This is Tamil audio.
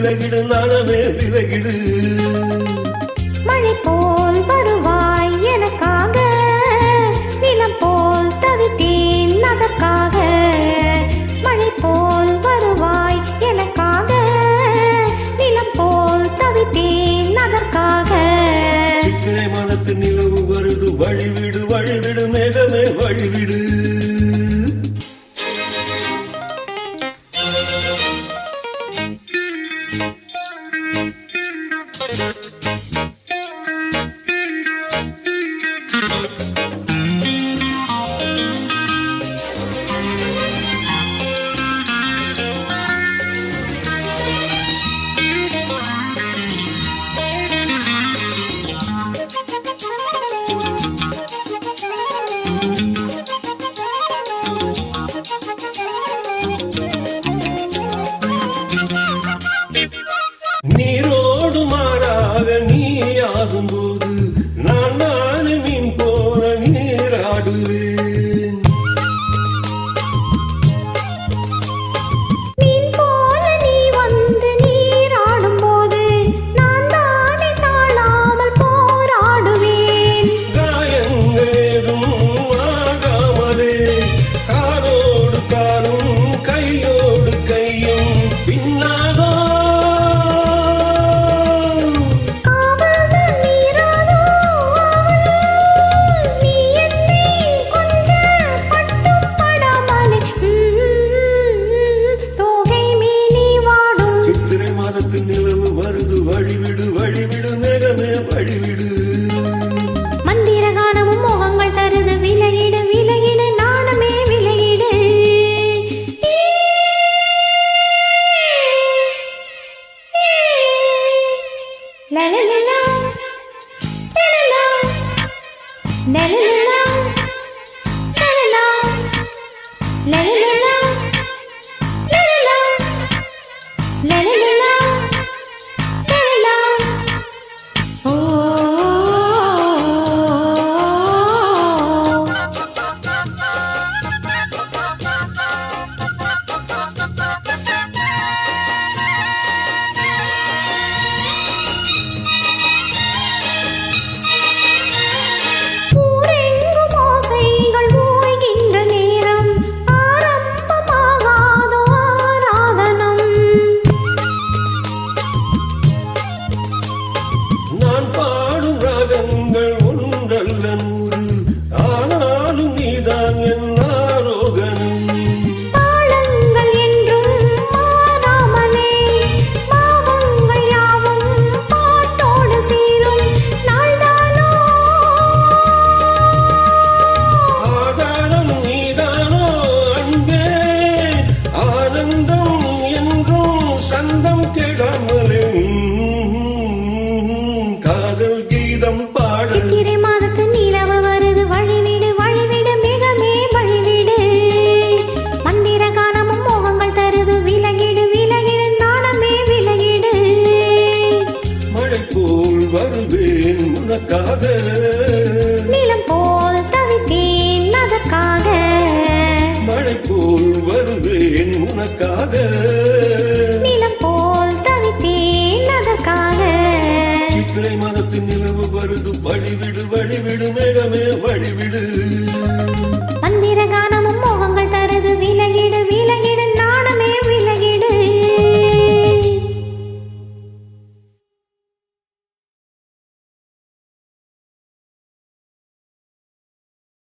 விலகிடு நாணமே விலகிடு. மழை போல் வருவாய் எனக்காக, நிலம் போல் தவித்தேன் அதற்காக. மழை போல் வருவாய் எனக்காக, நிலம் போல் தவித்தேன் அதற்காக. சித்திரை மாதத்து நிலவு வருது வழிவிடு வழிவிடு மேகமே வழிவிடு. நீரோடு மாறாக நீயாகும்போது நான் நானு மீன் போல நீராடுவேன். மீன் போல நீ வந்து நீராடும் போது நான் தானே தாழாமல் போராடுவேன். காயங்கள் ஏதும் ஆகாமலே காலோடு காலும் கையோடு கையும் பின்னாதோ. நிலவு வருது வழிவிடு வழிவிடு மேகமே வழிவிடு. மந்திர கானமும் மோகங்கள் தருது விலகிடு விலகிடு நாணமே விலகிடு. லலலலா லலலா லலலலா லலலா லலலலா லலலா லலலலா. நான் பாடும் ராகங்கள் ஒன்றல்ல நூறு, ஆனாலும் நீதான் என் ஆரோகணம். தாளங்கள் என்றும் மாறாமலே பாவங்கள் யாவும் பாட்டோடு சீரும் நாள்தானோ. ஆதாரம் நீதானோ அன்பே, ஆனந்தம் என்றும் சந்தம் கெடாமலே காதல் கீதம் பாடு. சித்திரை மாதத்து நிலவு வருது வழிவிடு வழிவிடு மிகமே வழிவிடு. மந்திர கானமும் மோகங்கள் தருது விலகிடு விலகிடு நாணமே விலகிடு. மழை போல் வருவேன் உனக்காக, நிலம் போல் தவித்தேன் அதற்காக. மழை போல் வருவேன் உனக்காக, நிலம் போல் தவித்தேன் அதற்காக. சித்திரை மாதத்து நிலவு வருது வழிவிடு வழிவிடு மேகமே வழிவிடு.